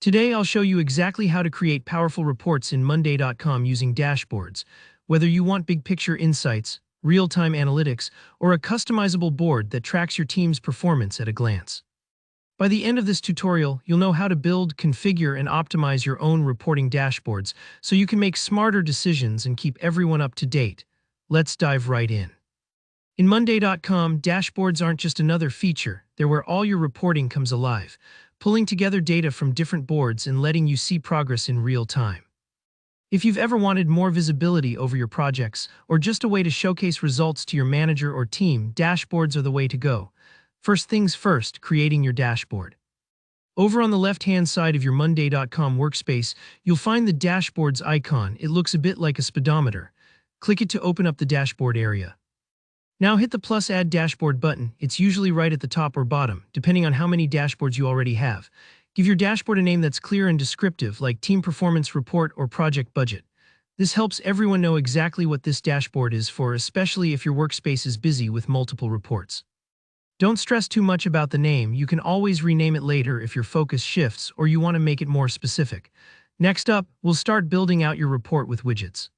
Today I'll show you exactly how to create powerful reports in Monday.com using dashboards. Whether you want big picture insights, real-time analytics, or a customizable board that tracks your team's performance at a glance. By the end of this tutorial, you'll know how to build, configure, and optimize your own reporting dashboards so you can make smarter decisions and keep everyone up to date. Let's dive right in. In Monday.com, dashboards aren't just another feature, they're where all your reporting comes alive, pulling together data from different boards and letting you see progress in real time. If you've ever wanted more visibility over your projects or just a way to showcase results to your manager or team, dashboards are the way to go. First things first, creating your dashboard. Over on the left-hand side of your Monday.com workspace, you'll find the dashboards icon. It looks a bit like a speedometer. Click it to open up the dashboard area. Now hit the plus Add Dashboard button. It's usually right at the top or bottom, depending on how many dashboards you already have. Give your dashboard a name that's clear and descriptive, like Team Performance Report or Project Budget. This helps everyone know exactly what this dashboard is for, especially if your workspace is busy with multiple reports. Don't stress too much about the name. You can always rename it later if your focus shifts or you want to make it more specific. Next up, we'll start building out your report with widgets.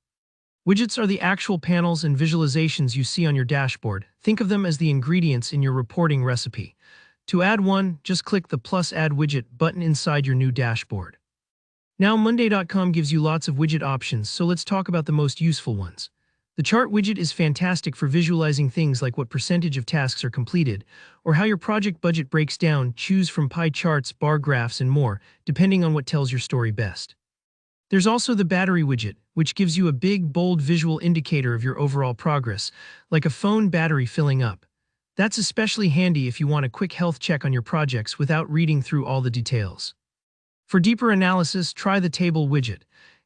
Widgets are the actual panels and visualizations you see on your dashboard. Think of them as the ingredients in your reporting recipe. To add one, just click the plus Add Widget button inside your new dashboard. Now Monday.com gives you lots of widget options, so let's talk about the most useful ones. The chart widget is fantastic for visualizing things like what percentage of tasks are completed, or how your project budget breaks down. Choose from pie charts, bar graphs, and more, depending on what tells your story best. There's also the battery widget, which gives you a big, bold visual indicator of your overall progress, like a phone battery filling up. That's especially handy if you want a quick health check on your projects without reading through all the details. For deeper analysis, try the table widget.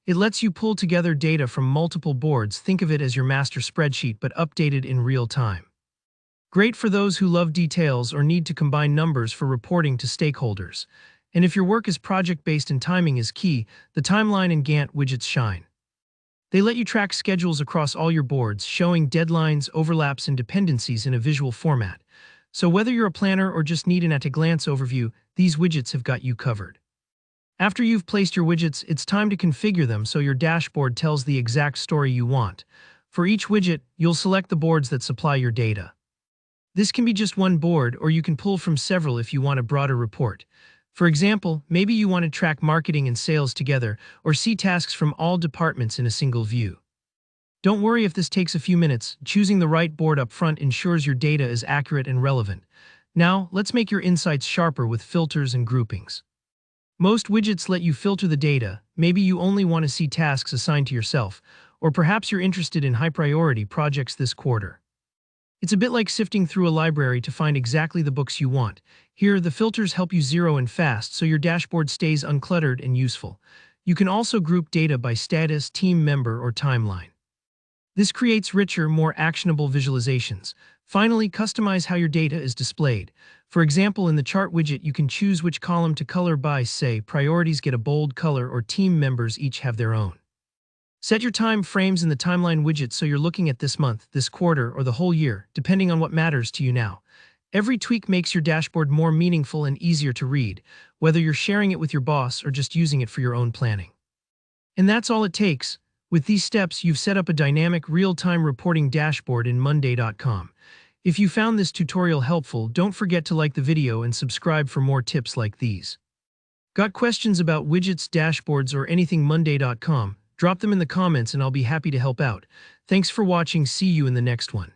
It lets you pull together data from multiple boards. Think of it as your master spreadsheet, but updated in real time. Great for those who love details or need to combine numbers for reporting to stakeholders. And if your work is project-based and timing is key, the timeline and Gantt widgets shine. They let you track schedules across all your boards, showing deadlines, overlaps, and dependencies in a visual format. So whether you're a planner or just need an at-a-glance overview, these widgets have got you covered. After you've placed your widgets, it's time to configure them so your dashboard tells the exact story you want. For each widget, you'll select the boards that supply your data. This can be just one board, or you can pull from several if you want a broader report. For example, maybe you want to track marketing and sales together, or see tasks from all departments in a single view. Don't worry if this takes a few minutes. Choosing the right board up front ensures your data is accurate and relevant. Now, let's make your insights sharper with filters and groupings. Most widgets let you filter the data. Maybe you only want to see tasks assigned to yourself, or perhaps you're interested in high-priority projects this quarter. It's a bit like sifting through a library to find exactly the books you want. Here, the filters help you zero in fast so your dashboard stays uncluttered and useful. You can also group data by status, team member, or timeline. This creates richer, more actionable visualizations. Finally, customize how your data is displayed. For example, in the chart widget, you can choose which column to color by, say, priorities get a bold color or team members each have their own. Set your time frames in the timeline widget so you're looking at this month, this quarter, or the whole year, depending on what matters to you now. Every tweak makes your dashboard more meaningful and easier to read, whether you're sharing it with your boss or just using it for your own planning. And that's all it takes. With these steps, you've set up a dynamic, real-time reporting dashboard in Monday.com. If you found this tutorial helpful, don't forget to like the video and subscribe for more tips like these. Got questions about widgets, dashboards, or anything Monday.com? Drop them in the comments and I'll be happy to help out. Thanks for watching. See you in the next one.